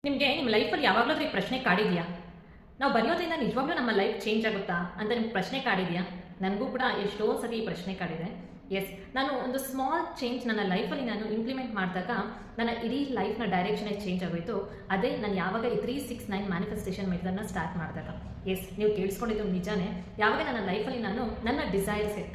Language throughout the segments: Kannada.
ನಿಮಗೆ ನಿಮ್ಮ ಲೈಫಲ್ಲಿ ಯಾವಾಗಲಾದ್ರೂ ಈ ಪ್ರಶ್ನೆ ಕಾಡಿದೆಯಾ? ನಾವು ಬರೆಯೋದ್ರಿಂದ ನಿಜವಾಗ್ಲೂ ನಮ್ಮ ಲೈಫ್ ಚೇಂಜ್ ಆಗುತ್ತಾ ಅಂತ ನಿಮ್ಗೆ ಪ್ರಶ್ನೆ ಕಾಡಿದೆಯಾ? ನನಗೂ ಕೂಡ ಎಷ್ಟೋ ಸತಿ ಈ ಪ್ರಶ್ನೆ ಕಾಡಿದೆ. ಎಸ್, ನಾನು ಒಂದು ಸ್ಮಾಲ್ ಚೇಂಜ್ ನನ್ನ ಲೈಫಲ್ಲಿ ನಾನು ಇಂಪ್ಲಿಮೆಂಟ್ ಮಾಡಿದಾಗ ನನ್ನ ಇಡೀ ಲೈಫ್ನ ಡೈರೆಕ್ಷನೇ ಚೇಂಜ್ ಆಗೋಯಿತು. ಅದೇ ನಾನು ಯಾವಾಗ ಈ 369 ಮ್ಯಾನಿಫೆಸ್ಟೇಷನ್ ಮೆಥಡನ್ನ ಸ್ಟಾರ್ಟ್ ಮಾಡಿದಾಗ. ಎಸ್, ನೀವು ಕೇಳಿಸ್ಕೊಂಡಿದ್ದು ನಿಜಾನೇ. ಯಾವಾಗ ನನ್ನ ಲೈಫಲ್ಲಿ ನಾನು ನನ್ನ ಡಿಸೈರ್ಸ್ಗೆ,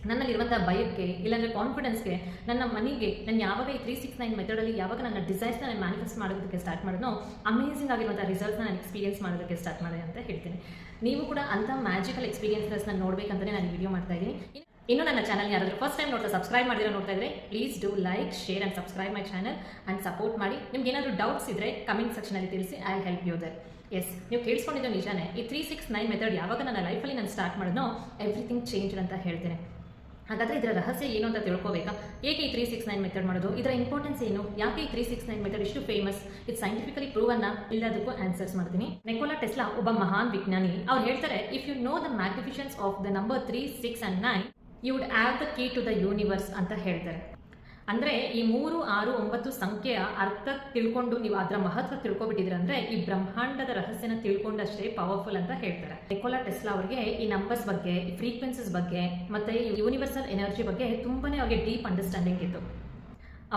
ನನ್ನಲ್ಲಿರುವಂಥ ಭಯಕ್ಕೆ, ಇಲ್ಲಾಂದರೆ ಕಾನ್ಫಿಡೆನ್ಸ್ಗೆ, ನನ್ನ ಮನಿಗೆ ನಾನು ಯಾವಾಗ ಈ 369 ಮೆಥಡಲ್ಲಿ ಯಾವಾಗ ನನ್ನ ಡಿಸೈರ್ಸ್ನ ನಾನು ಮ್ಯಾನಿಫೆಸ್ಟ್ ಮಾಡೋದಕ್ಕೆ ಸ್ಟಾರ್ಟ್ ಮಾಡಿದ್ನೋ, ಅಮೇಸಿಂಗ್ ಆಗಿರುವಂಥ ರಿಸಲ್ಟ್ಸ್ನ ನಾನು ಎಕ್ಸ್ಪೀರಿಯನ್ಸ್ ಮಾಡೋದಕ್ಕೆ ಸ್ಟಾರ್ಟ್ ಮಾಡಿದೆ ಅಂತ ಹೇಳ್ತೀನಿ. ನೀವು ಕೂಡ ಅಂಥ ಮ್ಯಾಜಿಕಲ್ ಎಕ್ಸ್ಪೀರಿಯನ್ಸಸ್ನ ನೋಡಬೇಕಂತಲೇ ನಾನು ವಿಡಿಯೋ ಮಾಡ್ತಾ ಇದ್ದೀನಿ. ಇನ್ನು ನನ್ನ ಚಾನಲ್ ಯಾರಾದರೂ ಫಸ್ಟ್ ಟೈಮ್ ಸಬ್ಸ್ಕ್ರೈಬ್ ಮಾಡಿದ್ರೆ ನೋಡ್ತಾ ಇದ್ರೆ please do like, share and subscribe my channel and support ಮಾಡಿ. ನಿಮ್ಗೆ ಏನಾದರೂ ಡೌಟ್ಸ್ ಇದ್ದರೆ ಕಮೆಂಟ್ ಸೆಕ್ಷನಲ್ಲಿ ತಿಳಿಸಿ, I help you there. Yes, ನೀವು ಕೇಳಿಸ್ಕೊಂಡಿದ್ದು ನಿಜಾನೇ. ಈ 369 ಮೆಥಡ್ ಯಾವಾಗ ನನ್ನ ಲೈಫಲ್ಲಿ ನಾನು ಸ್ಟಾರ್ಟ್ ಮಾಡಿದ್ನೋ ಎವ್ರಿಥಿಂಗ್ ಚೇಂಜ್ ಅಂತ ಹೇಳ್ತೇನೆ. ಹಾಗಾದರೆ ಇದರ ರಹಸ್ಯ ಏನು ಅಂತ ತಿಳ್ಕೋಬೇಕಾ? ಏಕೆ ಈ 369 ಮೆಥಡ್ ಮಾಡೋದು, ಇದರ ಇಂಪಾರ್ಟೆನ್ಸ್ ಏನು, ಯಾಕೆ ಈ 369 ಮೆಥಡ್ ಇಷ್ಟು ಫೇಮಸ್, ಇದು ಸೈಂಟಿಫಿಕಲಿ ಪ್ರೂವ್ ಅನ್ನ ಇಲ್ಲದಕ್ಕೂ ಆನ್ಸರ್ಸ್ ಮಾಡ್ತೀನಿ. ನಿಕೋಲಾ ಟೆಸ್ಲಾ ಒಬ್ಬ ಮಹಾನ್ ವಿಜ್ಞಾನಿ. ಅವ್ರು ಹೇಳ್ತಾರೆ, if you know the magnificence of the number 3, 6 and 9 you would have the key to the universe ಅಂತ ಹೇಳ್ತಾರೆ. ಅಂದರೆ ಈ 3, 6, 9 ಸಂಖ್ಯೆಯ ಅರ್ಥ ತಿಳ್ಕೊಂಡು ನೀವು ಅದರ ಮಹತ್ವ ತಿಳ್ಕೊಬಿಟ್ಟಿದ್ರೆ ಅಂದರೆ ಈ ಬ್ರಹ್ಮಾಂಡದ ರಹಸ್ಯನ ತಿಳ್ಕೊಂಡಷ್ಟೇ ಪವರ್ಫುಲ್ ಅಂತ ಹೇಳ್ತಾರೆ. ನಿಕೋಲಾ ಟೆಸ್ಲಾ ಅವರಿಗೆ ಈ ನಂಬರ್ಸ್ ಬಗ್ಗೆ, ಈ ಫ್ರೀಕ್ವೆನ್ಸೀಸ್ ಬಗ್ಗೆ ಮತ್ತೆ ಈ ಯೂನಿವರ್ಸಲ್ ಎನರ್ಜಿ ಬಗ್ಗೆ ತುಂಬಾನೇ ಅವ್ರಿಗೆ ಡೀಪ್ ಅಂಡರ್ಸ್ಟ್ಯಾಂಡಿಂಗ್ ಇತ್ತು.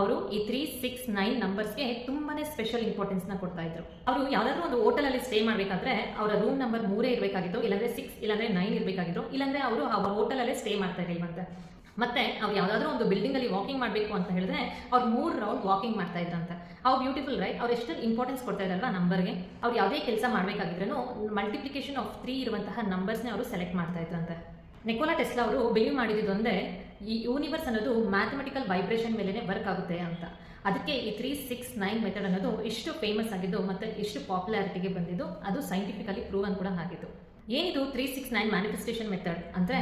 ಅವರು ಈ 369 ನಂಬರ್ಸ್ಗೆ ತುಂಬಾನೇ ಸ್ಪೆಷಲ್ ಇಂಪಾರ್ಟೆನ್ಸ್ನ ಕೊಡ್ತಾ ಇದ್ರು. ಅವರು ಯಾವ್ದಾದ್ರು ಒಂದು ಹೋಟೆಲಲ್ಲಿ ಸ್ಟೇ ಮಾಡಬೇಕಾದ್ರೆ ಅವರ ರೂಮ್ ನಂಬರ್ 3 ಇರಬೇಕಾಗಿತ್ತು, ಇಲ್ಲಾಂದ್ರೆ 6 ಇಲ್ಲಾಂದ್ರೆ 9 ಇರಬೇಕಾಗಿತ್ತು, ಇಲ್ಲಾಂದ್ರೆ ಅವರು ಆ ಹೋಟೆಲಲ್ಲೇ ಸ್ಟೇ ಮಾಡ್ತಾ ಇರಲಿಲ್ವಂತೆ. ಮತ್ತೆ ಅವ್ರು ಯಾವ್ದಾದ್ರು ಒಂದು ಬಿಲ್ಡಿಂಗ್ ಅಲ್ಲಿ ವಾಕಿಂಗ್ ಮಾಡಬೇಕು ಅಂತ ಹೇಳಿದ್ರೆ ಅವ್ರು 3 ರೌಂಡ್ ವಾಕಿಂಗ್ ಮಾಡ್ತಾ ಇದ್ರಂತೆ. ಅವ್ರು ಬ್ಯೂಟಿಫುಲ್ ರೈಟ್? ಅವ್ರು ಎಷ್ಟು ಇಂಪಾರ್ಟೆನ್ಸ್ ಕೊಡ್ತಾ ಇದ್ರಲ್ವಾ ನಂಬರ್ಗೆ. ಅವ್ರು ಯಾವುದೇ ಕೆಲಸ ಮಾಡಬೇಕಾಗಿದ್ರೂ ಮಲ್ಟಿಪ್ಲಿಕೇಶನ್ ಆಫ್ 3 ಇರುವಂತಹ ನಂಬರ್ಸ್ನೇ ಅವರು ಸೆಲೆಕ್ಟ್ ಮಾಡ್ತಾ ಇದ್ರಂತೆ. ನಿಕೋಲಾ ಟೆಸ್ಲಾ ಅವರು ಬಿಲೀವ್ ಮಾಡಿದ್ದು ಅಂದ್ರೆ ಈ ಯೂನಿವರ್ಸ್ ಅನ್ನೋದು ಮ್ಯಾಥಮೆಟಿಕಲ್ ವೈಬ್ರೇಷನ್ ಮೇಲೆನೆ ವರ್ಕ್ ಆಗುತ್ತೆ ಅಂತ. ಅದಕ್ಕೆ ಈ 369 ಮೆಥಡ್ ಅನ್ನೋದು ಇಷ್ಟು ಫೇಮಸ್ ಆಗಿದ್ದು ಮತ್ತೆ ಇಷ್ಟು ಪಾಪ್ಯುಲಾರಿಟಿಗೆ ಬಂದಿದ್ದು, ಅದು ಸೈಂಟಿಫಿಕಲಿ ಪ್ರೂವನ್ ಕೂಡ ಆಗಿದ್ದು. ಏನಿದು 369 ಮ್ಯಾನಿಫೆಸ್ಟೇಷನ್ ಮೆಥಡ್ ಅಂದರೆ,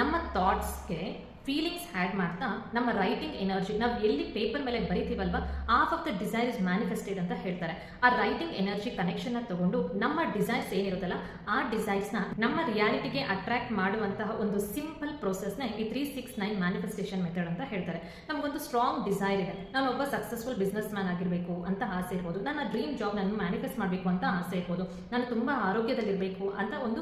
ನಮ್ಮ ಥಾಟ್ಸ್ಗೆ ಫೀಲಿಂಗ್ಸ್ ಆ್ಯಡ್ ಮಾಡ್ತಾ ನಮ್ಮ ರೈಟಿಂಗ್ ಎನರ್ಜಿ, ನಾವು ಎಲ್ಲಿ ಪೇಪರ್ ಮೇಲೆ ಬರೀತೀವಲ್ವಾ, half of the desire is manifested ಅಂತ ಹೇಳ್ತಾರೆ. ಆ ರೈಟಿಂಗ್ ಎನರ್ಜಿ ಕನೆಕ್ಷನ್ನ ತಗೊಂಡು ನಮ್ಮ ಡಿಸೈರ್ಸ್ ಏನಿರುತ್ತಲ್ಲ ಆ ಡಿಸೈರ್ಸ್ನ ನಮ್ಮ ರಿಯಾಲಿಟಿಗೆ ಅಟ್ರಾಕ್ಟ್ ಮಾಡುವಂತಹ ಒಂದು ಸಿಂಪಲ್ ಪ್ರೋಸೆಸ್ನ ಈ 369 ಮ್ಯಾನಿಫೆಸ್ಟೇಷನ್ ಮೆಥಡ್ ಅಂತ ಹೇಳ್ತಾರೆ. ನಮಗೊಂದು ಸ್ಟ್ರಾಂಗ್ ಡಿಸೈರ್ ಇದೆ, ನಾನು ಒಬ್ಬ ಸಕ್ಸಸ್ಫುಲ್ ಬಿಸ್ನೆಸ್ ಮ್ಯಾನ್ ಆಗಿರಬೇಕು ಅಂತ ಆಸೆ ಇರ್ಬೋದು, ನನ್ನ ಡ್ರೀಮ್ ಜಾಬ್ ನಾನು ಮ್ಯಾನಿಫೆಸ್ಟ್ ಮಾಡಬೇಕು ಅಂತ ಆಸೆ ಇರ್ಬೋದು, ನಾನು ತುಂಬ ಆರೋಗ್ಯದಲ್ಲಿರಬೇಕು ಅಂತ ಒಂದು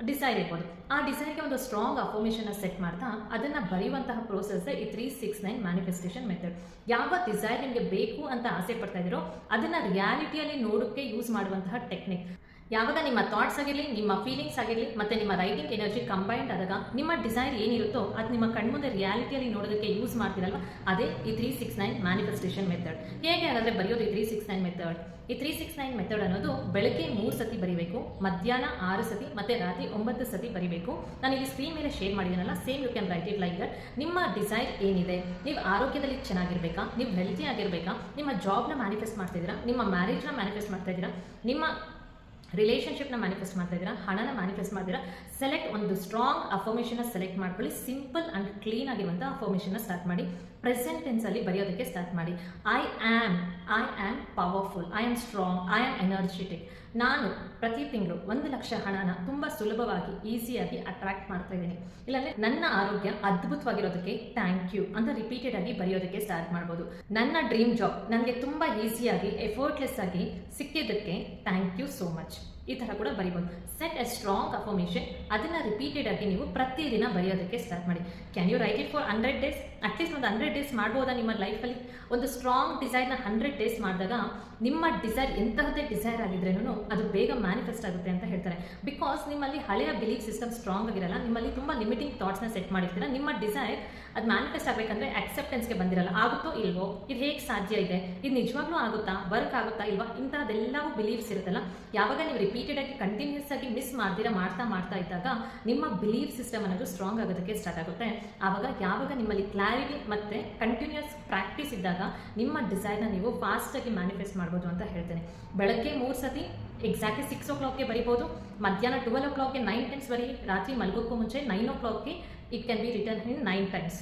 ಡಿಸೈರ್ ಇರ್ಬೋದು. ಆ ಡಿಸೈರ್ಗೆ ಒಂದು ಸ್ಟ್ರಾಂಗ್ ಅಫರ್ಮೇಷನ್ ಸೆಟ್ ಮಾಡ್ತಾ ಅದನ್ನು ಬರೆಯುವಂತಹ ಪ್ರೋಸೆಸ್ ಈ 369 ಮ್ಯಾನಿಫೆಸ್ಟೇಷನ್ ಮೆಥಡ್. ಯಾವ ಡಿಸೈರ್ ನಿಮಗೆ ಬೇಕು ಅಂತ ಆಸೆ ಪಡ್ತಾ ಇದ್ದೀರೋ ಅದನ್ನು ರಿಯಾಲಿಟಿಯಲ್ಲಿ ನೋಡೋಕ್ಕೆ ಯೂಸ್ ಮಾಡುವಂತಹ ಟೆಕ್ನಿಕ್. ಯಾವಾಗ ನಿಮ್ಮ ಥಾಟ್ಸ್ ಆಗಿರಲಿ, ನಿಮ್ಮ ಫೀಲಿಂಗ್ಸ್ ಆಗಿರಲಿ ಮತ್ತು ನಿಮ್ಮ ರೈಟಿಂಗ್ ಎನರ್ಜಿ ಕಂಬೈನ್ಡ್ ಆದಾಗ ನಿಮ್ಮ ಡಿಸೈರ್ ಏನಿರುತ್ತೋ ಅದು ನಿಮ್ಮ ಕಣ್ಮುಂದೆ ರಿಯಾಲಿಟಿಯಲ್ಲಿ ನೋಡೋದಕ್ಕೆ ಯೂಸ್ ಮಾಡ್ತೀರಲ್ವ, ಅದೇ ಈ 369 ಮ್ಯಾನಿಫೆಸ್ಟೇಷನ್ ಮೆಥಡ್. ಹೇಗೆ ಹಾಗಾದರೆ ಬರೆಯೋದು ಈ 369 ಮೆಥಡ್? ಈ 369 ಮೆಥಡ್ ಅನ್ನೋದು ಬೆಳಗ್ಗೆ 3 ಸತಿ ಬರೀಬೇಕು, ಮಧ್ಯಾಹ್ನ 6 ಸತಿ ಮತ್ತು ರಾತ್ರಿ 9 ಸತಿ ಬರೀಬೇಕು. ನಾನು ಇಲ್ಲಿ ಸ್ಕ್ರೀನ್ ಮೇಲೆ ಶೇರ್ ಮಾಡಿದ್ದೀನಲ್ಲ, same you can write it like that. ನಿಮ್ಮ ಡಿಸೈರ್ ಏನಿದೆ, ನೀವು ಆರೋಗ್ಯದಲ್ಲಿ ಚೆನ್ನಾಗಿರ್ಬೇಕಾ, ನೀವು ಹೆಲ್ತಿ ಆಗಿರಬೇಕಾ, ನಿಮ್ಮ ಜಾಬ್ನ ಮ್ಯಾನಿಫೆಸ್ಟ್ ಮಾಡ್ತಿದ್ದೀರಾ, ನಿಮ್ಮ ಮ್ಯಾರೇಜ್ನ ಮ್ಯಾನಿಫೆಸ್ಟ್ ಮಾಡ್ತಾ ಇದ್ದೀರಾ, ನಿಮ್ಮ ರಿಲೇಷನ್ಶಿಪ್ನ ಮ್ಯಾನಿಫೆಸ್ಟ್ ಮಾಡ್ತಾ ಇದ್ದೀರಾ, ಹಣನ ಮ್ಯಾನಿಫೆಸ್ಟ್ ಮಾಡ್ತೀರಾ, ಸೆಲೆಕ್ಟ್ ಒಂದು ಸ್ಟ್ರಾಂಗ್ ಅಫರ್ಮೇಷನ್ನ ಸೆಲೆಕ್ಟ್ ಮಾಡ್ಕೊಳ್ಳಿ. ಸಿಂಪಲ್ ಆ್ಯಂಡ್ ಕ್ಲೀನ್ ಆಗಿರುವಂಥ ಅಫರ್ಮೇಷನ್ನ ಸ್ಟಾರ್ಟ್ ಮಾಡಿ. ಪ್ರೆಸೆಂಟ್ ಟೆನ್ಸಲ್ಲಿ ಬರೆಯೋದಕ್ಕೆ ಸ್ಟಾರ್ಟ್ ಮಾಡಿ. I am powerful, I am strong, I am energetic. ನಾನು ಪ್ರತಿ ತಿಂಗಳು 1 ಲಕ್ಷ ಹಣನ ತುಂಬ ಸುಲಭವಾಗಿ ಈಸಿಯಾಗಿ ಅಟ್ರಾಕ್ಟ್ ಮಾಡ್ತಾ ಇದ್ದೀನಿ. ಇಲ್ಲಾಂದರೆ ನನ್ನ ಆರೋಗ್ಯ ಅದ್ಭುತವಾಗಿರೋದಕ್ಕೆ ಥ್ಯಾಂಕ್ ಯು ಅಂತ ರಿಪೀಟೆಡ್ ಆಗಿ ಬರೆಯೋದಕ್ಕೆ ಸ್ಟಾರ್ಟ್ ಮಾಡ್ಬೋದು. ನನ್ನ ಡ್ರೀಮ್ ಜಾಬ್ ನನಗೆ ತುಂಬ ಈಸಿಯಾಗಿ ಎಫರ್ಟ್ಲೆಸ್ ಆಗಿ ಸಿಕ್ಕಿದ್ದಕ್ಕೆ ಥ್ಯಾಂಕ್ ಯು ಸೋ ಮಚ್. ಈ ಥರ ಕೂಡ ಬರೀಬೋದು. ಸೆಟ್ ಎ ಸ್ಟ್ರಾಂಗ್ ಅಫರ್ಮೇಷನ್, ಅದನ್ನು ರಿಪೀಟೆಡ್ ಆಗಿ ನೀವು ಪ್ರತಿದಿನ ಬರೆಯೋದಕ್ಕೆ ಸ್ಟಾರ್ಟ್ ಮಾಡಿ. Can you write it for 100 days? At least ಒಂದು 100 ಡೇಸ್ ಮಾಡ್ಬೋದಾ ನಿಮ್ಮ ಲೈಫಲ್ಲಿ? ಒಂದು ಸ್ಟ್ರಾಂಗ್ ಡಿಸೈರ್ನ 100 ಡೇಸ್ ಮಾಡಿದಾಗ ನಿಮ್ಮ ಡಿಸೈರ್ ಎಂತಹದ್ದೇ ಡಿಸೈರ್ ಆಗಿದ್ರೇನು ಅದು ಬೇಗ ಮ್ಯಾನಿಫೆಸ್ಟ್ ಆಗುತ್ತೆ ಅಂತ ಹೇಳ್ತಾರೆ. ಬಿಕಾಸ್ ನಿಮ್ಮಲ್ಲಿ ಹಳೆಯ ಬಿಲೀಫ್ ಸಿಸ್ಟಮ್ ಸ್ಟ್ರಾಂಗ್ ಆಗಿರಲ್ಲ, ನಿಮ್ಮಲ್ಲಿ ತುಂಬ ಲಿಮಿಟಿಂಗ್ ಥಾಟ್ಸ್ನ ಸೆಟ್ ಮಾಡಿರ್ತೀರ. ನಿಮ್ಮ ಡಿಸೈರ್ ಅದು ಮ್ಯಾನಿಫೆಸ್ಟ್ ಆಗಬೇಕಂದ್ರೆ ಅಕ್ಸೆಪ್ಟೆನ್ಸ್ಗೆ ಬಂದಿರಲ್ಲ. ಆಗುತ್ತೋ ಇಲ್ವೋ, ಇದು ಹೇಗೆ ಸಾಧ್ಯ ಇದೆ, ಇದು ನಿಜವಾಗ್ಲೂ ಆಗುತ್ತಾ, ವರ್ಕ್ ಆಗುತ್ತಾ ಇಲ್ವಾ, ಇಂಥದ್ದೆಲ್ಲವೂ ಬಿಲೀಫ್ಸ್ ಇರುತ್ತಲ್ಲ. ಯಾವಾಗ ನೀವು ರಿಪೀಟೆಡ್ ಆಗಿ ಕಂಟಿನ್ಯೂಸ್ ಆಗಿ ಮಿಸ್ ಮಾಡ್ತಾ ಇದ್ದಾಗ ನಿಮ್ಮ ಬಿಲೀಫ್ ಸಿಸ್ಟಮ್ ಅನ್ನೋದು ಸ್ಟ್ರಾಂಗ್ ಆಗೋದಕ್ಕೆ ಸ್ಟಾರ್ಟ್ ಆಗುತ್ತೆ. ಆವಾಗ ಯಾವಾಗ ನಿಮ್ಮಲ್ಲಿ ಕ್ಲಾರಿಟಿ ಮತ್ತು ಕಂಟಿನ್ಯೂಸ್ ಪ್ರಾಕ್ಟೀಸ್ ಇದ್ದಾಗ ನಿಮ್ಮ ಡಿಸೈರ್ನ ನೀವು ಫಾಸ್ಟಾಗಿ ಮ್ಯಾನಿಫೆಸ್ಟ್ ಮಾಡ್ಬೋದು ಅಂತ ಹೇಳ್ತೇನೆ. ಬೆಳಗ್ಗೆ 3 ಸತಿ ಎಕ್ಸಾಕ್ಟ್ಲಿ 6 o'clockಗೆ ಬರಿಬೋದು, ಮಧ್ಯಾಹ್ನ 12 o'clockಗೆ 9 ಟೈಮ್ಸ್ ಬರೀ, ರಾತ್ರಿ ಮಲಗೋಕ್ಕೂ ಮುಂಚೆ 9 o'clockಗೆ it can be return in 9 times.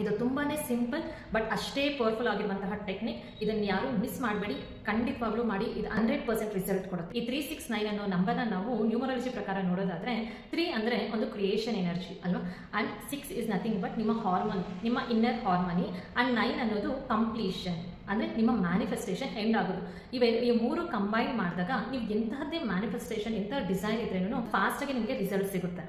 ಇದು ತುಂಬಾ ಸಿಂಪಲ್ ಬಟ್ ಅಷ್ಟೇ ಪವರ್ಫುಲ್ ಆಗಿರುವಂತಹ ಟೆಕ್ನಿಕ್. ಇದನ್ನು ಯಾರು ಮಿಸ್ ಮಾಡಬೇಡಿ, ಖಂಡಿತವಾಗ್ಲೂ ಮಾಡಿ. ಇದು 100% ರಿಸಲ್ಟ್ ಕೊಡುತ್ತೆ. ಈ 369 ಅನ್ನೋ ನಂಬರ್ನ ನಾವು ನ್ಯೂಮರಾಲಜಿ ಪ್ರಕಾರ ನೋಡೋದಾದ್ರೆ 3 ಅಂದರೆ ಒಂದು ಕ್ರಿಯೇಷನ್ ಎನರ್ಜಿ ಅಲ್ವಾ, ಆ್ಯಂಡ್ 6 ಇಸ್ ನಥಿಂಗ್ ಬಟ್ ನಿಮ್ಮ ಹಾರ್ಮೋನ್, ನಿಮ್ಮ ಇನ್ನರ್ ಹಾರ್ಮನಿ, ಆ್ಯಂಡ್ 9 ಅನ್ನೋದು ಕಂಪ್ಲೀಷನ್. ಅಂದರೆ ನಿಮ್ಮ ಮ್ಯಾನಿಫೆಸ್ಟೇಷನ್ ಎಂಡ್ ಆಗೋದು. ಈ ಮೂರು ಕಂಬೈನ್ ಮಾಡಿದಾಗ ನೀವು ಎಂತಹದ್ದೇ ಮ್ಯಾನಿಫೆಸ್ಟೇಷನ್ ಎಂಥ ಡಿಸೈರ್ ಇದ್ರೇನು ಫಾಸ್ಟಾಗಿ ನಿಮಗೆ ರಿಸಲ್ಟ್ ಸಿಗುತ್ತೆ.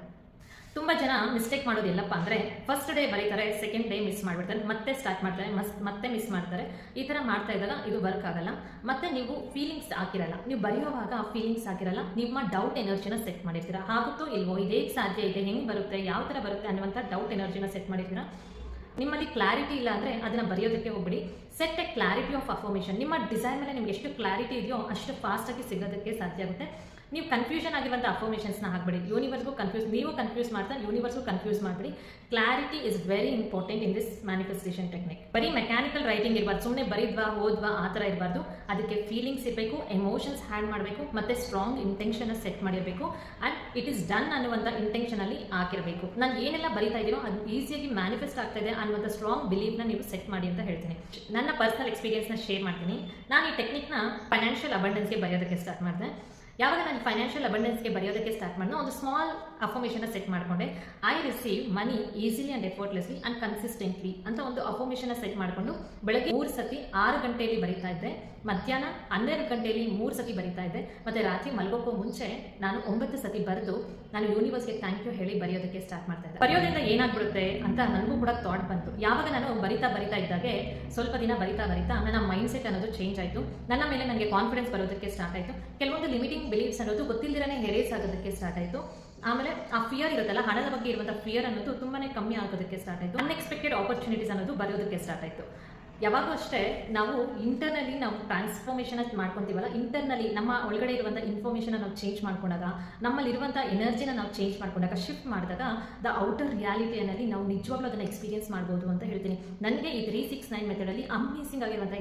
ತುಂಬ ಜನ ಮಿಸ್ಟೇಕ್ ಮಾಡೋದು ಎಲ್ಲಪ್ಪ ಅಂದರೆ ಫಸ್ಟ್ ಡೇ ಬರೀತಾರೆ, ಸೆಕೆಂಡ್ ಡೇ ಮಿಸ್ ಮಾಡಿಬಿಡ್ತಾರೆ, ಮತ್ತೆ ಸ್ಟಾರ್ಟ್ ಮಾಡ್ತಾರೆ, ಮತ್ತೆ ಮಿಸ್ ಮಾಡ್ತಾರೆ. ಈ ಥರ ಮಾಡ್ತಾ ಇದ್ದಾಗ ಇದು ವರ್ಕ್ ಆಗಲ್ಲ. ಮತ್ತು ನೀವು ಫೀಲಿಂಗ್ಸ್ ಹಾಕಿರಲ್ಲ, ನೀವು ಬರೆಯುವಾಗ ಫೀಲಿಂಗ್ಸ್ ಹಾಕಿರಲ್ಲ, ನಿಮ್ಮ ಡೌಟ್ ಎನರ್ಜಿನ ಸೆಟ್ ಮಾಡಿರ್ತೀರ. ಆಗುತ್ತೋ ಇಲ್ವೋ, ಇದೇ ಸಾಧ್ಯ ಇದೆ, ಹೆಂಗೆ ಬರುತ್ತೆ, ಯಾವ ಥರ ಬರುತ್ತೆ ಅನ್ನುವಂಥ ಡೌಟ್ ಎನರ್ಜಿನ ಸೆಟ್ ಮಾಡಿರ್ತೀರ. ನಿಮ್ಮಲ್ಲಿ ಕ್ಲಾರಿಟಿ ಇಲ್ಲ ಅಂದರೆ ಅದನ್ನು ಬರೆಯೋದಕ್ಕೆ ಹೋಗ್ಬಿಡಿ. Set A clarity of affirmation. ನಿಮ್ಮ ಡಿಸೈನ್ ಮೇಲೆ ನಿಮ್ಗೆ ಎಷ್ಟು ಕ್ಲಾರಿಟಿ ಇದೆಯೋ ಅಷ್ಟು ಫಾಸ್ಟಾಗಿ ಸಿಗೋದಕ್ಕೆ ಸಾಧ್ಯ ಆಗುತ್ತೆ. ನೀವು ಕನ್ಫ್ಯೂಷನ್ ಆಗಿರುವಂಥ ಅಫರ್ಮೇಷನ್ಸ್ನ ಹಾಕ್ಬಿಡಿ. ಯೂನಿವರ್ಸ್ಗೂ ನೀವು ಕನ್ಫ್ಯೂಸ್ ಮಾಡ್ತಾ ಯೂನಿವರ್ಸ್ಗೂ ಕನ್ಫ್ಯೂಸ್ ಮಾಡಿಬಿಡಿ. Clarity is very important in this manifestation technique. ಬರೀ ಮೆಕ್ಯಾನಿಕಲ್ ರೈಟಿಂಗ್ ಇರಬಾರ್ದು, ಸುಮ್ಮನೆ ಬರೀದ್ವಾ ಓದ್ವಾ ಆ ಥರ ಇರಬಾರ್ದು. ಅದಕ್ಕೆ ಫೀಲಿಂಗ್ಸ್ ಇರಬೇಕು, ಎಮೋಷನ್ಸ್ ಹ್ಯಾಂಡ್ ಮಾಡಬೇಕು, ಮತ್ತು ಸ್ಟ್ರಾಂಗ್ ಇಂಟೆನ್ಷನ್ ಸೆಟ್ ಮಾಡಿರಬೇಕು. ಆ್ಯಂಡ್ ಇಟ್ ಈಸ್ ಡನ್ ಅನ್ನುವಂಥ ಇಂಟೆನ್ಷನಲ್ಲಿ ಹಾಕಿರಬೇಕು. ನಾನು ಏನೆಲ್ಲ ಬರೀತಾ ಇದ್ದೀನೋ ಅದು ಈಸಿಯಾಗಿ ಮ್ಯಾನಿಫೆಸ್ಟ್ ಆಗ್ತಾ ಇದೆ ಅನ್ನುವಂಥ ಸ್ಟ್ರಾಂಗ್ ಬಿಲೀವ್ನ ನೀವು ಸೆಟ್ ಮಾಡಿ ಅಂತ ಹೇಳ್ತೀನಿ. ನನ್ನ ಪರ್ಸನಲ್ ಎಕ್ಸ್ಪೀರಿಯನ್ಸ್ನ ಶೇರ್ ಮಾಡ್ತೀನಿ. ನಾನು ಈ ಟೆಕ್ನಿಕ್ನ ಫೈನಾನ್ಷಿಯಲ್ ಅಬಂಡೆನ್ಸ್ಗೆ ಬರೆಯೋದಕ್ಕೆ ಸ್ಟಾರ್ಟ್ ಮಾಡಿದೆ. ಯಾವಾಗ ನಾನು ಫೈನಾನ್ಷಿಯಲ್ ಅಬಂಡೆನ್ಸ್ಗೆ ಬರೆಯೋದಕ್ಕೆ ಸ್ಟಾರ್ಟ್ ಮಾಡಿದೆ, ಒಂದು ಸ್ಮಾಲ್ ಅಫರ್ಮೇಷನ್ನ ಸೆಟ್ ಮಾಡಿಕೊಂಡೆ. I receive money easily and effortlessly and consistently ಅಂತ ಒಂದು ಅಫರ್ಮೇಷನ್ನ ಸೆಟ್ ಮಾಡಿಕೊಂಡು ಬೆಳಗ್ಗೆ 3 ಸತಿ 6 ಗಂಟೆಯಲ್ಲಿ ಬರೀತಾ ಇದ್ದೆ, ಮಧ್ಯಾಹ್ನ 12 ಗಂಟೆಯಲ್ಲಿ 3 ಸತಿ ಬರೀತಾ ಇದ್ದೆ, ಮತ್ತು ರಾತ್ರಿ ಮಲ್ಗೋಕ್ಕೂ ಮುಂಚೆ ನಾನು 9 ಸತಿ ಬರೆದು ನಾನು ಯೂನಿವರ್ಸ್ಗೆ ಥ್ಯಾಂಕ್ ಯು ಹೇಳಿ ಬರೆಯೋದಕ್ಕೆ ಸ್ಟಾರ್ಟ್ ಮಾಡ್ತಾ ಇದ್ದೆ. ಬರೆಯೋದ್ರಿಂದ ಏನಾಗ್ಬಿಡುತ್ತೆ ಅಂತ ನನಗೂ ಕೂಡ ಥಾಟ್ ಬಂತು. ಯಾವಾಗ ನಾನು ಬರಿತಾ ಇದ್ದಾಗೆ ಸ್ವಲ್ಪ ದಿನ ಬರಿತಾ ನನ್ನ ಮೈಂಡ್ ಸೆಟ್ ಅನ್ನೋದು ಚೇಂಜ್ ಆಯಿತು. ನನ್ನ ಮೇಲೆ ನನಗೆ ಕಾನ್ಫಿಡೆನ್ಸ್ ಬರೋದಕ್ಕೆ ಸ್ಟಾರ್ಟ್ ಆಯಿತು. ಕೆಲವೊಂದು ಲಿಮಿಟಿಂಗ್ ಬಿಲೀಫ್ಸ್ ಅನ್ನೋದು ಗೊತ್ತಿಲ್ಲದೇ ಹೆರೇಸ್ ಆಗೋದಕ್ಕೆ ಸ್ಟಾರ್ಟ್ ಆಯಿತು. ಆಮೇಲೆ ಆ ಫಿಯರ್ ಇರುತ್ತಲ್ಲ, ಹಣದ ಬಗ್ಗೆ ಇರುವಂಥ ಫಿಯರ್ ಅನ್ನೋದು ತುಂಬಾ ಕಮ್ಮಿ ಆಗೋದಕ್ಕೆ ಸ್ಟಾರ್ಟ್ ಆಯಿತು. ಅನ್ಎಕ್ಸ್ಪೆಕ್ಟೆಡ್ ಆಪರ್ಚುನಿಟೀಸ್ ಅನ್ನೋದು ಬರೋದಕ್ಕೆ ಸ್ಟಾರ್ಟ್ ಆಯಿತು. ಯಾವಾಗೂ ಅಷ್ಟೇ ನಾವು ಇಂಟರ್ನಲಿ ನಾವು ಟ್ರಾನ್ಸ್ಫಾರ್ಮೇಷನ್ ಮಾಡ್ಕೊತೀವಲ್ಲ, ಇಂಟರ್ನಲಿ ನಮ್ಮ ಒಳಗಡೆ ಇರುವಂಥ ಇನ್ಫಾರ್ಮೇಷನ್ ನಾವು ಚೇಂಜ್ ಮಾಡ್ಕೊಂಡಾಗ, ನಮ್ಮಲ್ಲಿರುವಂಥ ಎನರ್ಜಿನ ನಾವು ಚೇಂಜ್ ಮಾಡ್ಕೊಂಡಾಗ, ಶಿಫ್ಟ್ ಮಾಡಿದಾಗ ದ ಔಟರ್ ರಿಯಾಲಿಟಿಯಲ್ಲಿ ನಾವು ನಿಜವಾಗ್ಲೂ ಅದನ್ನು ಎಕ್ಸ್ಪೀರಿಯನ್ಸ್ ಮಾಡ್ಬೋದು ಅಂತ ಹೇಳ್ತೀನಿ. ನನಗೆ ಈ 369 ಮೆಥಡಲ್ಲಿ ಅಮೇಸಿಂಗ್ ಆಗಿರುವಂಥ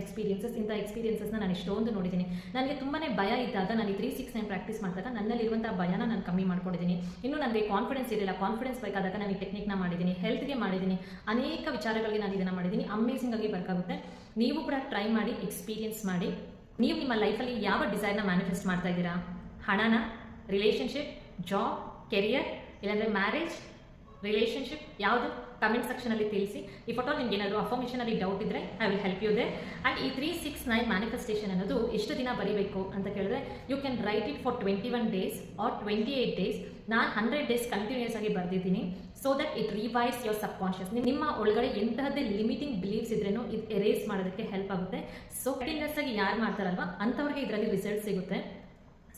ಇಂಥ ಎಕ್ಸ್ಪೀರಿಯನ್ಸಸ್ನ ನಾನು ಎಷ್ಟೊಂದು ನೋಡಿದ್ದೀನಿ. ನನಗೆ ತುಂಬಾ ಭಯ ಇದ್ದಾಗ ನಾನು ಈ 369 ಪ್ರಾಕ್ಟೀಸ್ ಮಾಡಿದಾಗ ನನ್ನಲ್ಲಿರುವಂಥ ಭಯನ ನಾನು ಕಮ್ಮಿ ಮಾಡ್ಕೊಂಡಿದ್ದೀನಿ. ಇನ್ನು ನನಗೆ ಕಾನ್ಫಿಡೆನ್ಸ್ ಇರಲಿಲ್ಲ, ಕಾನ್ಫಿಡೆನ್ಸ್ ಬೇಕಾದಾಗ ನಾನು ಈ ಟೆಕ್ನಿಕ್ನ ಮಾಡಿದ್ದೀನಿ, ಹೆಲ್ತ್ಗೆ ಮಾಡಿದ್ದೀನಿ, ಅನೇಕ ವಿಚಾರಗಳಿಗೆ ನಾನು ಇದನ್ನು ಮಾಡಿದ್ದೀನಿ. ಅಮೇಸಿಂಗ್ ಆಗಿ ವರ್ಕ್ ಆಗುತ್ತೆ. ನೀವು ಕೂಡ ಟ್ರೈ ಮಾಡಿ, ಎಕ್ಸ್ಪೀರಿಯನ್ಸ್ ಮಾಡಿ. ನೀವು ನಿಮ್ಮ ಲೈಫಲ್ಲಿ ಯಾವ ಡಿಸೈರ್ನ ಮ್ಯಾನಿಫೆಸ್ಟ್ ಮಾಡ್ತಾ ಇದ್ದೀರಾ? ಹಣನ, ರಿಲೇಷನ್ಶಿಪ್, ಜಾಬ್, ಕೆರಿಯರ್, ಇಲ್ಲಾಂದರೆ ಮ್ಯಾರೇಜ್, ರಿಲೇಷನ್ಶಿಪ್ ಯಾವುದು? ಕಮೆಂಟ್ ಸೆಕ್ಷನಲ್ಲಿ ತಿಳಿಸಿ. ಈ ಫೋಟೋ ನಿಮ್ಗೆ ಏನಾದರೂ ಅಫರ್ಮೇಷನಲ್ಲಿ ಡೌಟ್ ಇದ್ದರೆ I will help you there. And ಈ 369 ಮ್ಯಾನಿಫೆಸ್ಟೇಷನ್ ಅನ್ನೋದು ಎಷ್ಟು ದಿನ ಬರೀಬೇಕು ಅಂತ ಕೇಳಿದ್ರೆ, you can write it for 21 days or 28 days. ನಾನು 100 ಡೇಸ್ ಕಂಟಿನ್ಯೂಸ್ ಆಗಿ ಬರ್ದಿದ್ದೀನಿ. So that it revise your subconscious. ನಿಮ್ಮ ಒಳಗಡೆ ಎಂತಹದ್ದೇ ಲಿಮಿಟಿಂಗ್ ಬಿಲೀಫ್ಸ್ ಇದ್ರೇನು ಇದು ಎರೇಸ್ ಮಾಡೋದಕ್ಕೆ ಹೆಲ್ಪ್ ಆಗುತ್ತೆ. ಸೊ ಕಂಟಿನ್ಯೂಸ್ ಆಗಿ ಯಾರು ಮಾಡ್ತಾರಲ್ವ ಅಂಥವ್ರಿಗೆ ಇದರಲ್ಲಿ ರಿಸಲ್ಟ್ ಸಿಗುತ್ತೆ.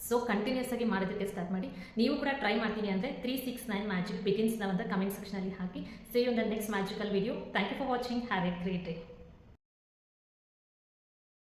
ಸೊ ಕಂಟಿನ್ಯೂಸ್ ಆಗಿ ಮಾಡೋದಕ್ಕೆ ಸ್ಟಾರ್ಟ್ ಮಾಡಿ. ನೀವು ಕೂಡ ಟ್ರೈ ಮಾಡ್ತೀನಿ ಅಂದರೆ 369 ಮ್ಯಾಜಿಕ್ ಬಿಗಿನ್ಸ್ನ ಅಂತ ಕಮೆಂಟ್ ಸೆಕ್ಷನಲ್ಲಿ ಹಾಕಿ. See you in the next magical video. Thank you for watching. Have a great day.